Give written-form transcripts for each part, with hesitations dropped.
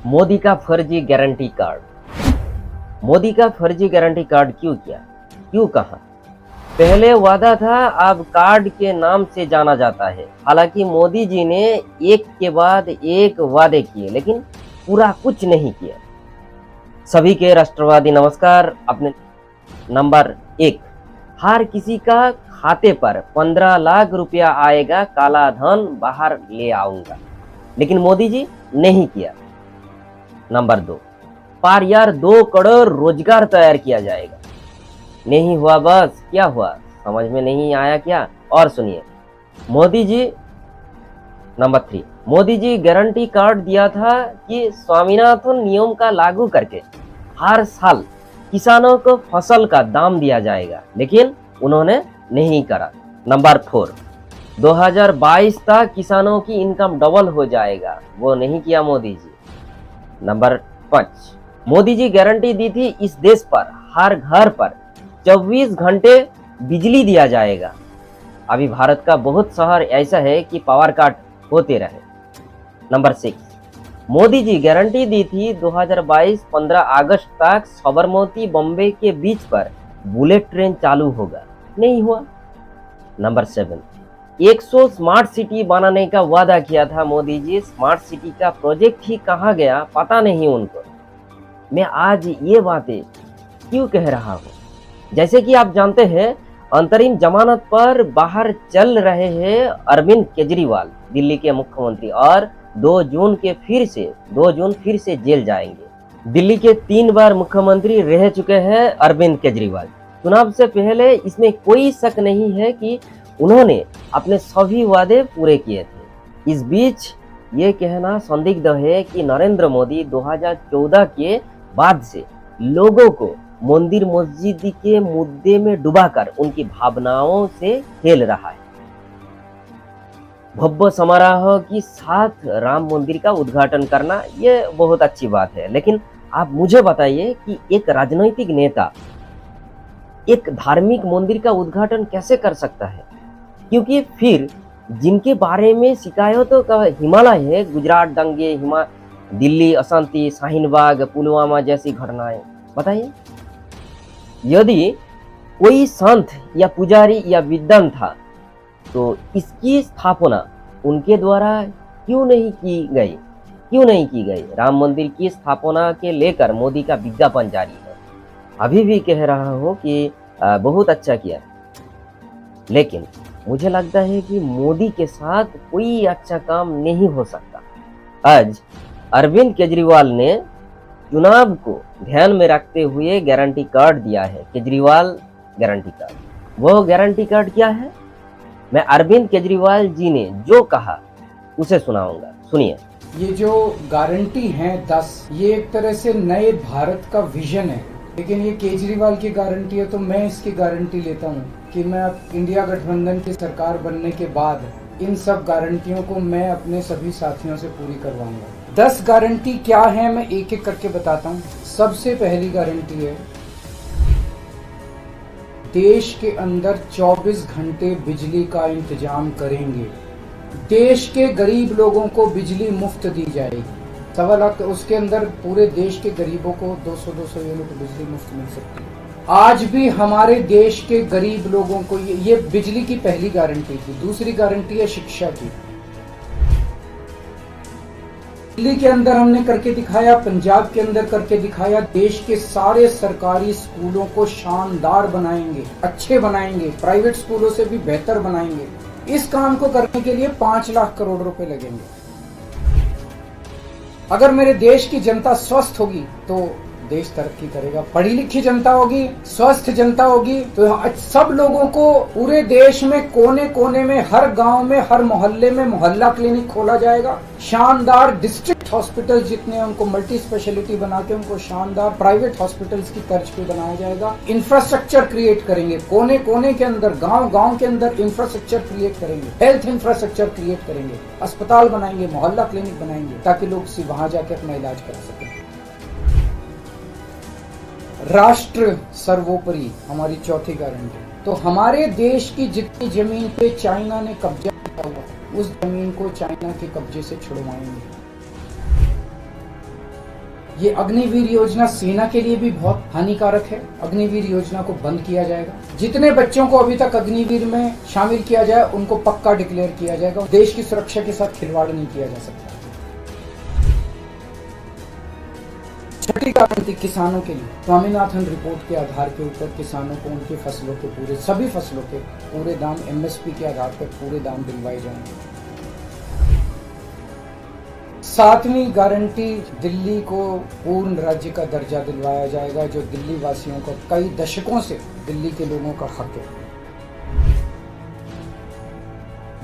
मोदी का फर्जी guarantee card. Modi का फर्जी गारंटी कार्ड क्यों किया, क्यों कहा? पहले वादा था, अब कार्ड के नाम से जाना जाता है। हालांकि मोदी जी ने एक के बाद एक वादे किए, लेकिन पूरा कुछ नहीं किया। सभी के राष्ट्रवादी नमस्कार। अपने नंबर 1, हर किसी का खाते पर 15 लाख रुपया आएगा, काला धन बाहर ले आऊंगा। लेकिन मोदी जी नहीं किया। नंबर 2, पार यार 2 करोड़ रोजगार तैयार किया जाएगा। नहीं हुआ। बस क्या हुआ, समझ में नहीं आया क्या? और सुनिए, Modi ji number 3, Modi ji guarantee card दिया था कि स्वामीनाथन नियम का लागू करके हर साल किसानों को फसल का दाम दिया जाएगा, लेकिन उन्होंने नहीं करा। नंबर 4, 2022 तक किसानों की इनकम डबल हो जाएगा, वो नहीं किया मोदी जी। नंबर 5, मोदी जी गारंटी दी थी इस देश पर हर घर पर 24 घंटे बिजली दिया जाएगा। अभी भारत का बहुत शहर ऐसा है कि पावर कट होते रहे। नंबर 6, मोदी जी गारंटी दी थी 2022 15 अगस्त तक साबरमती बॉम्बे के बीच पर बुलेट ट्रेन चालू होगा, नहीं हुआ। नंबर 7, 100 स्मार्ट सिटी बनाने का वादा किया था मोदी जी। स्मार्ट सिटी का प्रोजेक्ट ही कहाँ गया, पता नहीं उनको। मैं आज ये बातें क्यों कह रहा हूँ? जैसे कि आप जानते हैं, अंतरिम जमानत पर बाहर चल रहे हैं अरविंद केजरीवाल, दिल्ली के मुख्यमंत्री, और 2 जून फिर से जेल जाएंगे। दिल्ली के 3 बार मुख्यमंत्री रह चुके हैं अरविंद केजरीवाल। चुनाव से पहले इसमें कोई शक नहीं है कि उन्होंने अपने सभी वादे पूरे किए थे। इस बीच ये कहना संदिग्ध है कि नरेंद्र मोदी 2014 के बाद से लोगों को मंदिर मस्जिद के मुद्दे में डुबाकर उनकी भावनाओं से खेल रहा है। भव्य समारोह के साथ राम मंदिर का उद्घाटन करना ये बहुत अच्छी बात है, लेकिन आप मुझे बताइए कि एक राजनीतिक नेता एक धार्मिक मंदिर का उद्घाटन कैसे कर सकता है? क्योंकि फिर जिनके बारे में शिकायतों का हिमालय है, गुजरात दंगे, दिल्ली अशांति, शाहीन बाग, पुलवामा जैसी घटनाएं, बताइए। यदि कोई संत या पुजारी या विद्वान था तो इसकी स्थापना उनके द्वारा क्यों नहीं की गई? राम मंदिर की स्थापना के लेकर मोदी का विज्ञापन जारी है। अभी भी कह रहा हूं कि बहुत अच्छा किया, लेकिन मुझे लगता है कि मोदी के साथ कोई अच्छा काम नहीं हो सकता। आज अरविंद केजरीवाल ने चुनाव को ध्यान में रखते हुए गारंटी कार्ड दिया है। केजरीवाल गारंटी कार्ड, वो गारंटी कार्ड क्या है? मैं अरविंद केजरीवाल जी ने जो कहा उसे सुनाऊंगा, सुनिए। ये जो गारंटी है 10, ये एक तरह से नए भारत का विजन है, लेकिन ये केजरीवाल की गारंटी है, तो मैं इसकी गारंटी लेता हूँ कि मैं अब इंडिया गठबंधन की सरकार बनने के बाद इन सब गारंटियों को मैं अपने सभी साथियों से पूरी करवाऊंगा। 10 गारंटी क्या है, मैं एक एक करके बताता हूँ। सबसे पहली गारंटी है, देश के अंदर 24 घंटे बिजली का इंतजाम करेंगे। देश के गरीब लोगों को बिजली मुफ्त दी जाएगी। 1.25 लाख, उसके अंदर पूरे देश के गरीबों को 200 यूनिट बिजली मुफ्त मिल सकती है। आज भी हमारे देश के गरीब लोगों को ये बिजली की पहली गारंटी थी। दूसरी गारंटी है शिक्षा की। दिल्ली के अंदर हमने करके दिखाया, पंजाब के अंदर करके दिखाया। देश के सारे सरकारी स्कूलों को शानदार बनाएंगे, अच्छे बनाएंगे, प्राइवेट स्कूलों से भी बेहतर बनाएंगे। इस काम को करने के लिए 5 लाख करोड़ रुपए लगेंगे। अगर मेरे देश की जनता स्वस्थ होगी तो देश तरक्की करेगा। पढ़ी लिखी जनता होगी, स्वस्थ जनता होगी, तो सब लोगों को पूरे देश में कोने कोने में, हर गांव में, हर मोहल्ले में मोहल्ला क्लिनिक खोला जाएगा। शानदार डिस्ट्रिक्ट हॉस्पिटल जितने, उनको मल्टी स्पेशलिटी बना के उनको शानदार प्राइवेट हॉस्पिटल्स की तर्ज पे बनाया जाएगा। इंफ्रास्ट्रक्चर क्रिएट करेंगे, कोने कोने के अंदर, गांव गांव के अंदर इंफ्रास्ट्रक्चर क्रिएट करेंगे, हेल्थ इंफ्रास्ट्रक्चर क्रिएट करेंगे, अस्पताल बनाएंगे, मोहल्ला क्लिनिक बनाएंगे, ताकि लोग वहां जाके अपना इलाज करा सकें। राष्ट्र सर्वोपरि हमारी चौथी गारंटी। तो हमारे देश की जितनी जमीन पे चाइना ने कब्जा किया हुआ, उस जमीन को चाइना के कब्जे से छुड़वाएंगे। ये अग्निवीर योजना सेना के लिए भी बहुत हानिकारक है। अग्निवीर योजना को बंद किया जाएगा। जितने बच्चों को अभी तक अग्निवीर में शामिल किया जाए उनको पक्का डिक्लेयर किया जाएगा। देश की सुरक्षा के साथ खिलवाड़ नहीं किया जा सकता। छठी गारंटी किसानों के लिए स्वामीनाथन रिपोर्ट के आधार के ऊपर किसानों को उनकी फसलों के सभी फसलों के पूरे दाम एमएसपी के आधार पर पूरे दाम दिलवाए जाएंगे। सातवीं गारंटी दिल्ली को पूर्ण राज्य का दर्जा दिलवाया जाएगा, जो दिल्ली वासियों को कई दशकों से दिल्ली के लोगों का हक है।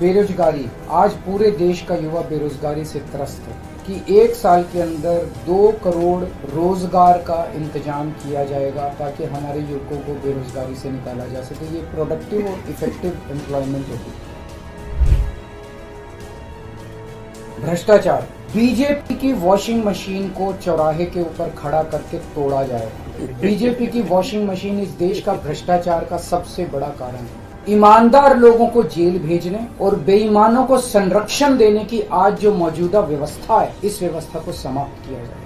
बेरोजगारी, आज पूरे देश का युवा बेरोजगारी से त्रस्त है कि 1 साल के अंदर 2 करोड़ रोजगार का इंतजाम किया जाएगा ताकि हमारे युवकों को बेरोजगारी से निकाला जा सके। ये प्रोडक्टिव और इफेक्टिव एम्प्लॉयमेंट होगी। भ्रष्टाचार, बीजेपी की वॉशिंग मशीन को चौराहे के ऊपर खड़ा करके तोड़ा जाएगा। बीजेपी की वॉशिंग मशीन इस देश का भ्रष्टाचार का सबसे बड़ा कारण है। ईमानदार लोगों को जेल भेजने और बेईमानों को संरक्षण देने की आज जो मौजूदा व्यवस्था है, इस व्यवस्था को समाप्त किया जाएगा।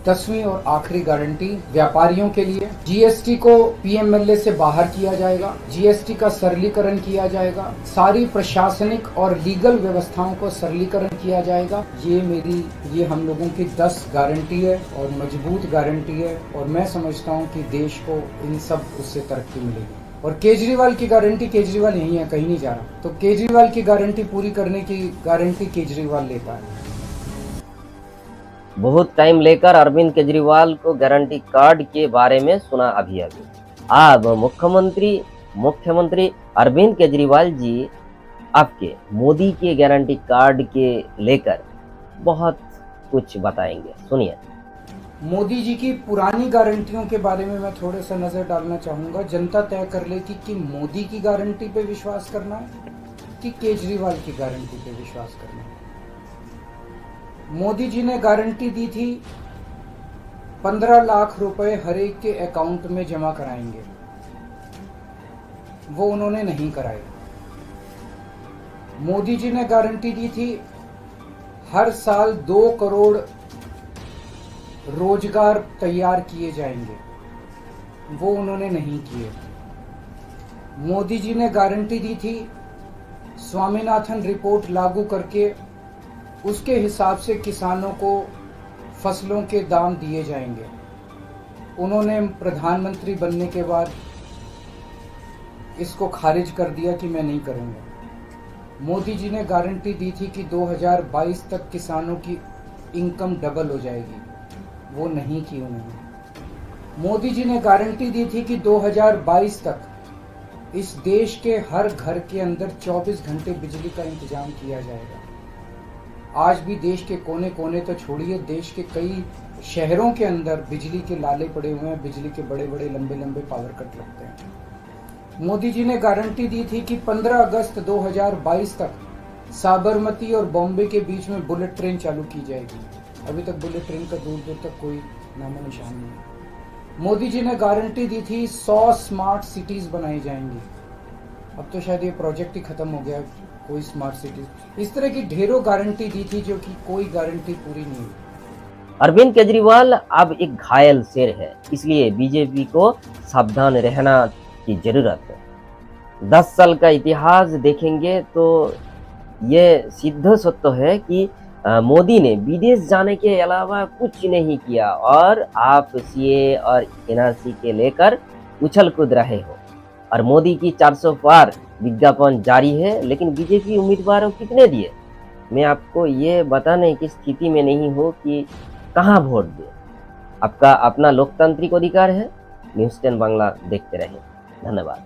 10वीं और आखिरी गारंटी व्यापारियों के लिए, जीएसटी को पीएमएलए से बाहर किया जाएगा। जीएसटी का सरलीकरण किया जाएगा। सारी प्रशासनिक और लीगल व्यवस्थाओं को सरलीकरण किया जाएगा। ये हम लोगों की 10 गारंटी है और मजबूत गारंटी है और मैं समझता हूं कि देश को इन सब उससे तरक्की मिलेगी। और केजरीवाल की गारंटी, केजरीवाल यही है, कहीं नहीं जा रहा, तो केजरीवाल की गारंटी पूरी करने की गारंटी केजरीवाल लेता है। बहुत टाइम लेकर अरविंद केजरीवाल को गारंटी कार्ड के बारे में सुना अभी। अब मुख्यमंत्री अरविंद केजरीवाल जी आपके मोदी के गारंटी कार्ड के लेकर बहुत कुछ बताएंगे, सुनिए। मोदी जी की पुरानी गारंटियों के बारे में मैं थोड़ा सा नजर डालना चाहूंगा। जनता तय कर लेगी कि मोदी की गारंटी पे विश्वास करना है कि केजरीवाल की गारंटी पे विश्वास करना है। मोदी जी ने गारंटी दी थी 15 लाख रुपए हर एक के अकाउंट में जमा कराएंगे, वो उन्होंने नहीं कराए। मोदी जी ने गारंटी दी थी हर साल 2 करोड़ रोजगार तैयार किए जाएंगे, वो उन्होंने नहीं किए। मोदी जी ने गारंटी दी थी स्वामीनाथन रिपोर्ट लागू करके उसके हिसाब से किसानों को फसलों के दाम दिए जाएंगे, उन्होंने प्रधानमंत्री बनने के बाद इसको खारिज कर दिया कि मैं नहीं करूंगा। मोदी जी ने गारंटी दी थी कि 2022 तक किसानों की इनकम डबल हो जाएगी, वो नहीं की उन्होंने। मोदी जी ने गारंटी दी थी कि 2022 तक इस देश के हर घर के अंदर 24 घंटे बिजली का इंतजाम किया जाएगा। आज भी देश के कोने कोने तो छोड़िए, देश के कई शहरों के अंदर बिजली के लाले पड़े हुए हैं, बिजली के बड़े बड़े लंबे लंबे पावर कट लगते हैं। मोदी जी ने गारंटी दी थी कि 15 अगस्त 2022 तक साबरमती और बॉम्बे के बीच में बुलेट ट्रेन चालू की जाएगी। अभी तक बुलेट ट्रेन का दूर दूर तक कोई नामो निशान नहीं है। मोदी जी ने गारंटी दी थी 100 स्मार्ट सिटीज बनाई जाएंगी। अब तो शायद ये प्रोजेक्ट ही खत्म हो गया, कोई स्मार्ट सिटी। इस तरह की ढेरों गारंटी दी थी जो कि कोई गारंटी पूरी नहीं हुई। अरविंद केजरीवाल अब एक घायल शेर है, इसलिए बीजेपी को सावधान रहना की जरूरत है। 10 साल का इतिहास देखेंगे तो ये सिद्ध सत्य है कि मोदी ने विदेश जाने के अलावा कुछ नहीं किया और आप सीए और एनआरसी के लेकर उछल कूद रहे हो और मोदी की 400 पार विज्ञापन जारी है, लेकिन बीजेपी उम्मीदवारों कितने दिए मैं आपको ये बताने की स्थिति में नहीं हूँ कि कहाँ वोट दे। आपका अपना लोकतांत्रिक अधिकार है। न्यूज़ 10 बांग्ला देखते रहे। धन्यवाद।